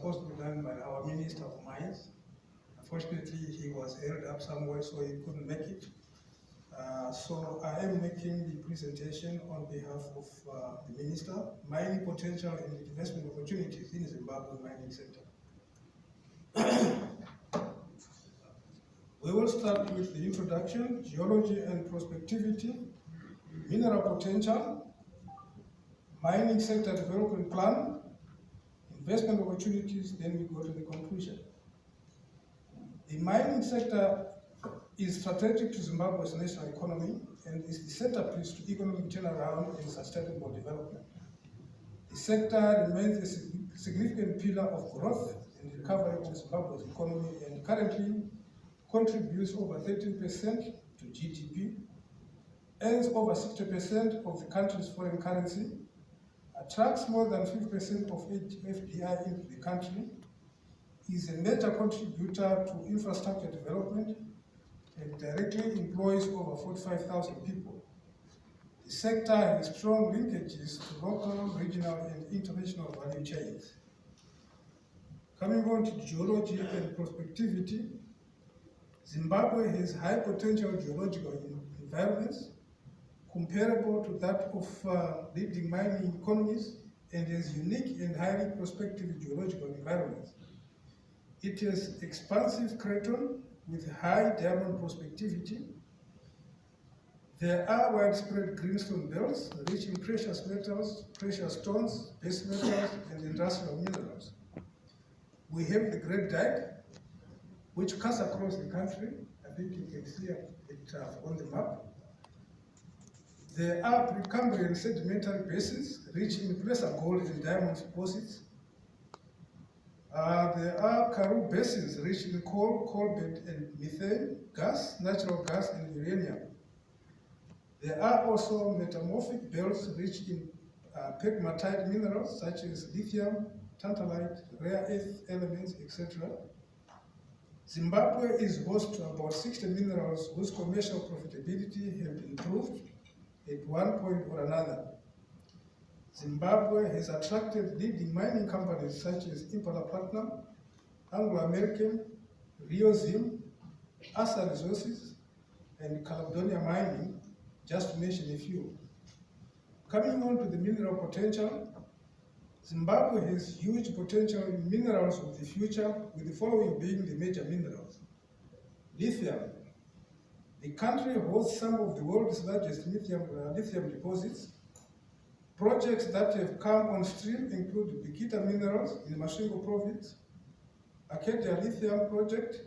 supposed to be done by our Minister of Mines. Unfortunately, he was held up somewhere, so he couldn't make it. So I am making the presentation on behalf of the Minister, mining potential and investment opportunities in the Zimbabwe mining sector. We will start with the introduction, geology and prospectivity, mineral potential, mining sector development plan, investment opportunities, then we go to the conclusion. The mining sector is strategic to Zimbabwe's national economy and is the centerpiece to economic turnaround and sustainable development. The sector remains a significant pillar of growth and recovery of Zimbabwe's economy and currently contributes over 13% to GDP, earns over 60% of the country's foreign currency, attracts more than 50% of FDI into the country, is a major contributor to infrastructure development, and directly employs over 45,000 people. The sector has strong linkages to local, regional, and international value chains. Coming on to geology and prospectivity, Zimbabwe has high potential geological environments comparable to that of leading mining economies and has unique and highly prospective geological environments. It has expansive craton with high diamond prospectivity. There are widespread greenstone belts rich in precious metals, precious stones, base metals, and industrial minerals. We have the Great Dyke, which cuts across the country. I think you can see it on the map. There are Precambrian sedimentary basins rich in placer gold and diamond deposits. There are Karoo basins rich in coal, coalbed, and methane, gas, natural gas, and uranium. There are also metamorphic belts rich in pegmatite minerals such as lithium, tantalite, rare earth elements, etc. Zimbabwe is host to about 60 minerals whose commercial profitability have been proved at one point or another. Zimbabwe has attracted leading mining companies such as Impala Platinum, Anglo American, Rio Zim, Asa Resources, and Caledonia Mining, just to mention a few. Coming on to the mineral potential, Zimbabwe has huge potential in minerals of the future, with the following being the major minerals. Lithium. The country hosts some of the world's largest lithium deposits. Projects that have come on stream include Bikita Minerals in Masvingo Province, Acadia Lithium Project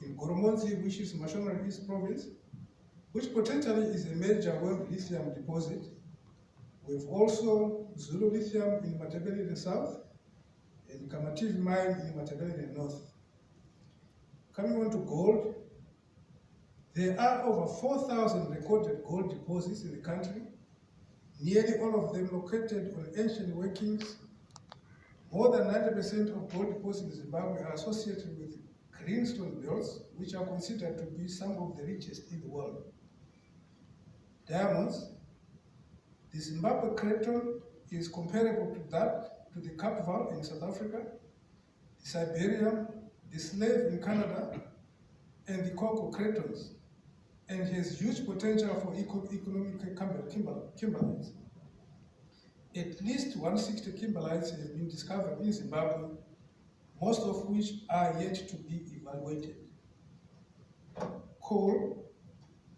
in Goromonzi, which is Mashonaland East Province, which potentially is a major world lithium deposit. We've also Zulu Lithium in Matabeleland South and Kamativi Mine in Matabeleland North. Coming on to gold, there are over 4,000 recorded gold deposits in the country, nearly all of them located on ancient workings. More than 90% of gold deposits in Zimbabwe are associated with greenstone belts, which are considered to be some of the richest in the world. Diamonds. The Zimbabwe craton is comparable to that to the Cape in South Africa, the Siberian, the Slave in Canada, and the Cocoa cratons, and has huge potential for economic kimberlites. At least 160 kimberlites have been discovered in Zimbabwe, most of which are yet to be evaluated. Coal.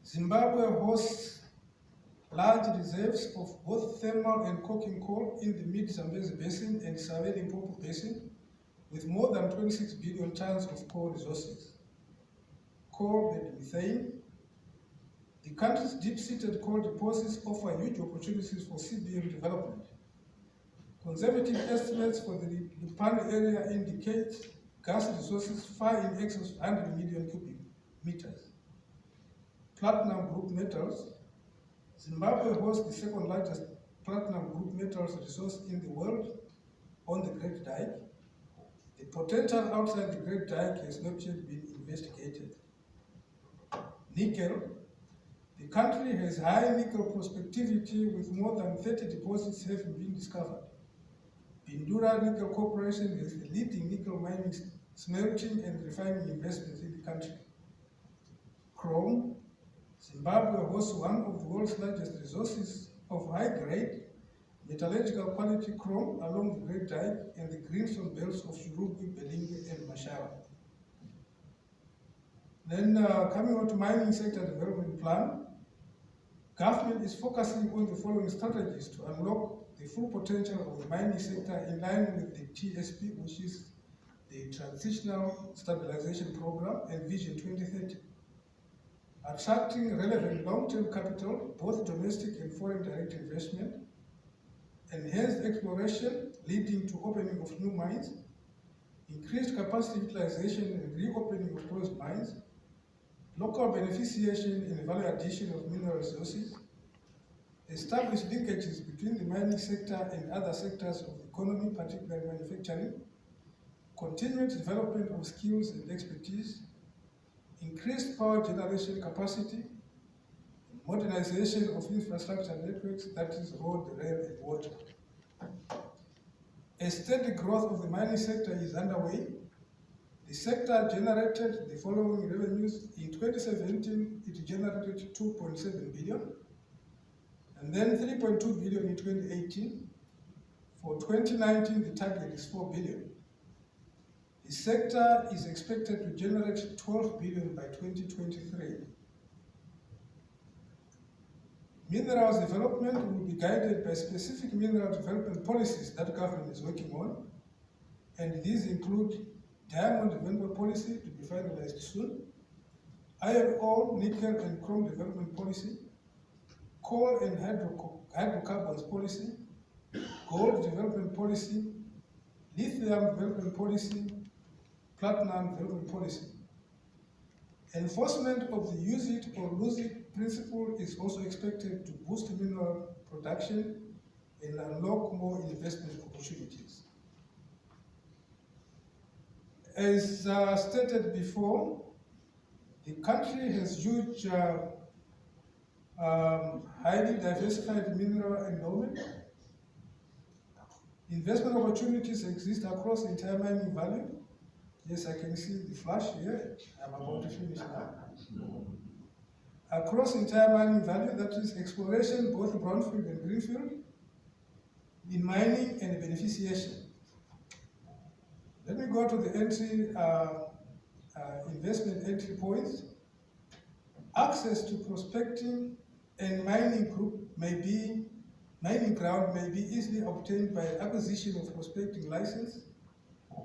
Zimbabwe hosts large reserves of both thermal and coking coal in the mid-Zambezi Basin and Savannah-Limpopo Basin, with more than 26 billion tons of coal resources. Coal-bed methane. The country's deep-seated coal deposits offer huge opportunities for CBM development. Conservative estimates for the Lupane area indicate gas resources far in excess of 100 million cubic meters. Platinum group metals. Zimbabwe hosts the second largest platinum group metals resource in the world on the Great Dyke. The potential outside the Great Dyke has not yet been investigated. Nickel. The country has high nickel prospectivity with more than 30 deposits having been discovered. Bindura Nickel Corporation is the leading nickel mining, smelting and refining investments in the country. Chrome, Zimbabwe hosts one of the world's largest resources of high-grade metallurgical quality chrome along the Great Dyke and the greenstone belts of Shurugwi, Belinge, and Mashawa. Then coming on to mining sector development plan, government is focusing on the following strategies to unlock the full potential of the mining sector in line with the TSP, which is the Transitional Stabilization Program and Vision 2030. Attracting relevant long-term capital, both domestic and foreign direct investment, enhanced exploration leading to opening of new mines, increased capacity utilization and reopening of closed mines, local beneficiation and value addition of mineral resources, establish linkages between the mining sector and other sectors of the economy, particularly manufacturing, continued development of skills and expertise, increased power generation capacity, modernization of infrastructure networks, that is road, rail, and water. A steady growth of the mining sector is underway. The sector generated the following revenues. In 2017, it generated 2.7 billion, and then 3.2 billion in 2018. For 2019, the target is 4 billion. The sector is expected to generate 12 billion by 2023. Minerals development will be guided by specific mineral development policies that government is working on, and these include diamond development policy to be finalized soon, iron ore, nickel and chrome development policy, coal and hydrocarbons policy, gold development policy, lithium development policy, platinum development policy. Enforcement of the use it or lose it principle is also expected to boost mineral production and unlock more investment opportunities. As stated before, the country has huge, highly diversified mineral endowment. Investment opportunities exist across the entire mining valley. Yes, I can see the flash here. I'm about to finish now. Across the entire mining valley, that is exploration, both brownfield and greenfield, in mining and beneficiation. Let me go to the entry, investment entry points. Access to prospecting and mining ground may be easily obtained by acquisition of prospecting license,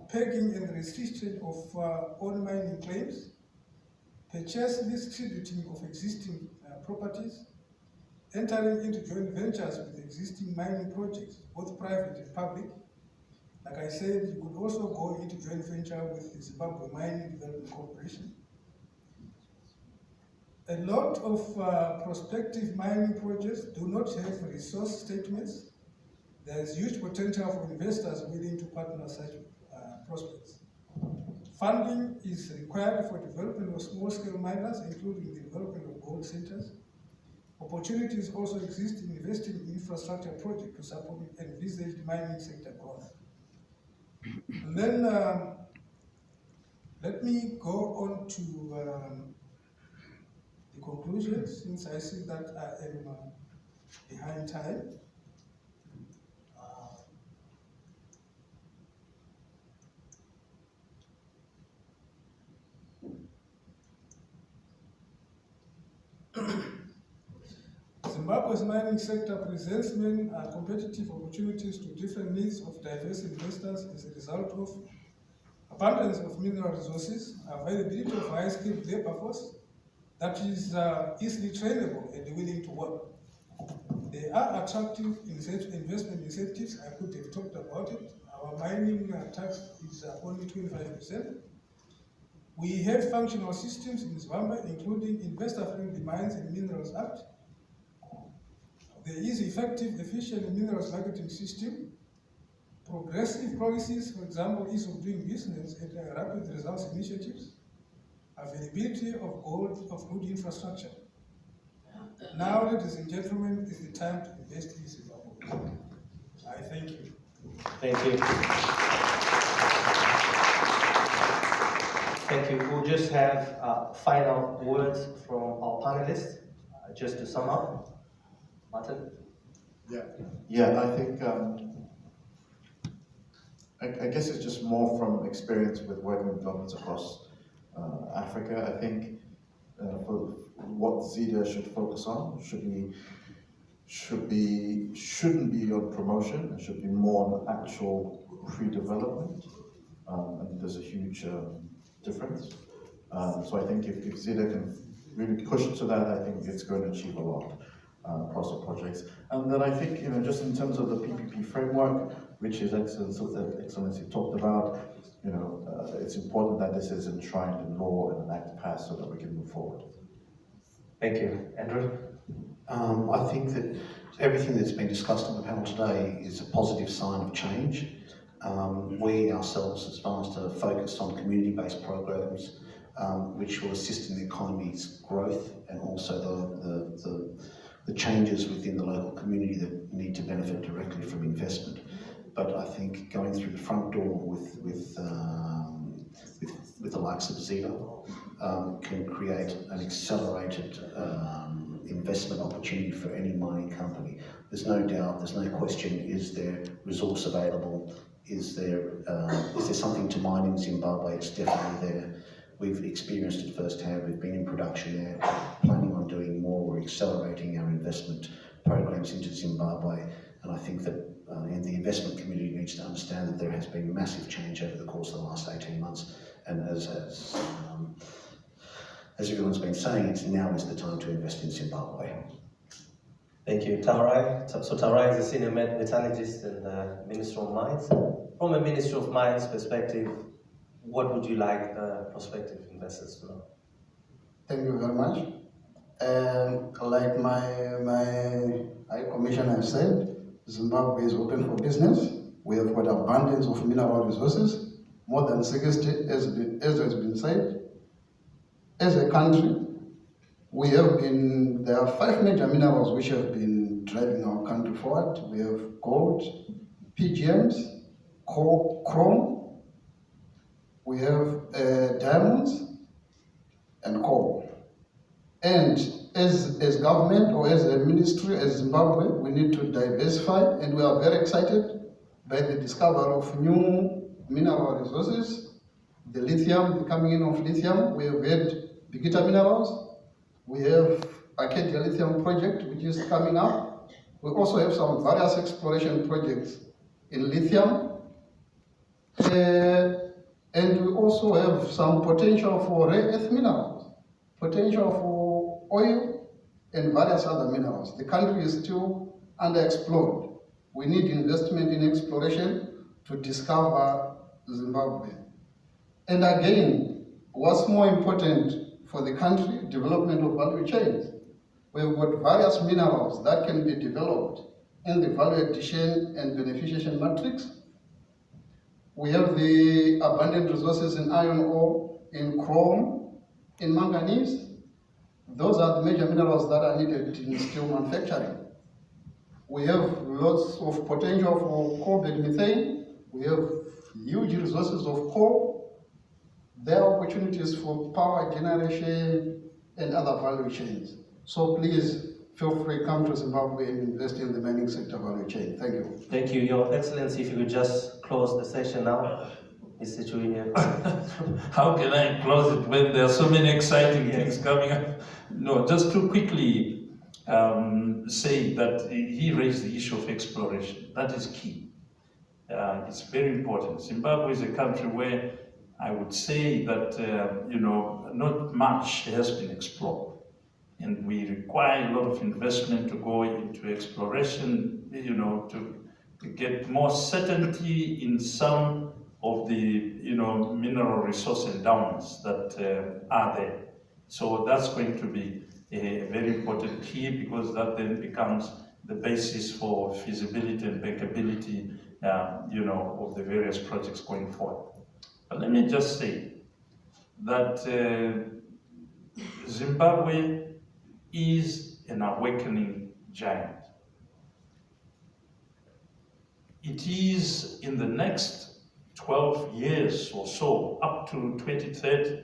pegging and restriction of own mining claims, purchase distributing of existing properties, entering into joint ventures with existing mining projects, both private and public. Like I said, you could also go into joint venture with the Zimbabwe Mining Development Corporation. A lot of prospective mining projects do not have resource statements. There is huge potential for investors willing to partner such prospects. Funding is required for development of small-scale miners, including the development of gold centers. Opportunities also exist in investing in infrastructure projects to support envisaged mining sector growth. And then let me go on to the conclusions, since I see that I am behind time. Zimbabwe's mining sector presents many competitive opportunities to different needs of diverse investors as a result of abundance of mineral resources, availability of high-skilled labor force that is easily trainable and willing to work. There are attractive investment incentives. I could have talked about it. Our mining tax is only 25%. We have functional systems in Zimbabwe, including Investor-Friendly Mines and Minerals Act. There is effective, efficient minerals marketing system, progressive policies, for example, ease of doing business and rapid results initiatives, availability of good infrastructure. Now, ladies and gentlemen, is the time to invest in Zimbabwe. I thank you. Thank you. Thank you. We'll just have final words from our panelists, just to sum up. Martin? Yeah, I think, I guess it's just more from experience with working with governments across Africa. I think for what ZEDA should focus on shouldn't be on promotion. It should be more on actual pre-development, and there's a huge difference. So I think if ZEDA can really push to that, I think it's going to achieve a lot across the projects. And then I think, just in terms of the PPP framework, which His Excellency talked about, it's important that this is enshrined in law and an act passed so that we can move forward. Thank you. Andrew? I think that everything that's been discussed on the panel today is a positive sign of change. We ourselves aspire to focus on community-based programs which will assist in the economy's growth and also the changes within the local community that need to benefit directly from investment. But I think going through the front door with the likes of ZEDA can create an accelerated investment opportunity for any mining company. There's no doubt, there's no question, is there resource available? Is there something to mine in Zimbabwe? It's definitely there. We've experienced it firsthand. We've been in production there, planning on doing more. We're accelerating our investment programs into Zimbabwe. And I think that the investment community needs to understand that there has been massive change over the course of the last 18 months. And as everyone's been saying, now is the time to invest in Zimbabwe. Thank you. Tamarai. So Tamarai is a senior metallurgist in the Ministry of Mines. From a Ministry of Mines perspective, what would you like prospective investors to know? Thank you very much. Like my High Commissioner said, Zimbabwe is open for business. We have got abundance of mineral resources, more than 60, as has been said. As a country, there are 5 major minerals which have been driving our country forward. We have gold, PGMs, chrome, we have diamonds and coal. And as government or as a ministry, as Zimbabwe, we need to diversify, and we are very excited by the discovery of new mineral resources, the lithium, the coming in of lithium. We have had Bigita Minerals. We have Arcadia Lithium project, which is coming up. We also have some various exploration projects in lithium. And we also have some potential for rare earth minerals, potential for oil and various other minerals. The country is still underexplored. We need investment in exploration to discover Zimbabwe. And again, what's more important for the country, development of value chains. We've got various minerals that can be developed in the value addition and beneficiation matrix. We have the abundant resources in iron ore, in chrome, in manganese. Those are the major minerals that are needed in steel manufacturing. We have lots of potential for coal-bed methane. We have huge resources of coal. There are opportunities for power generation and other value chains. So please, feel free to come to Zimbabwe and invest in the mining sector value chain. Thank you. Thank you, Your Excellency. If you could just close the session now, Mr. Chuinia. How can I close it when there are so many exciting things coming up? No, just to quickly say that he raised the issue of exploration. That is key. It's very important. Zimbabwe is a country where I would say that not much has been explored. And we require a lot of investment to go into exploration, to get more certainty in some of the, mineral resource endowments that are there. So that's going to be a very important key, because that then becomes the basis for feasibility and bankability, of the various projects going forward. But let me just say that Zimbabwe is an awakening giant. it is in the next 12 years or so, up to 2030,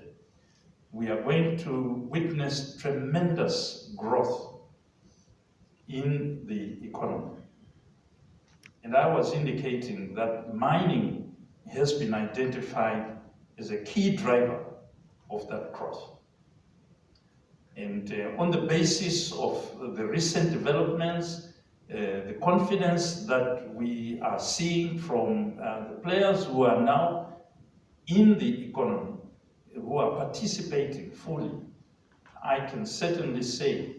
we are going to witness tremendous growth in the economy. And I was indicating that mining has been identified as a key driver of that growth. And on the basis of the recent developments, the confidence that we are seeing from the players who are now in the economy, who are participating fully, I can certainly say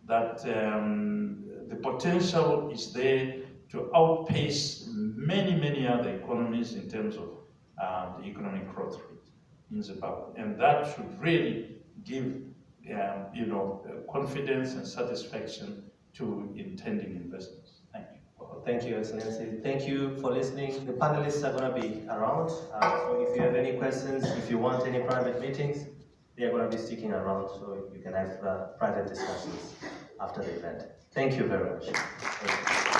that the potential is there to outpace many, many other economies in terms of the economic growth rate in Zimbabwe. And that should really give confidence and satisfaction to intending investors. Thank you. Well, thank you, Excellency. Thank you for listening. The panelists are going to be around. So if you have any questions, if you want any private meetings, they are going to be sticking around, so you can have private discussions after the event. Thank you very much. Thank you.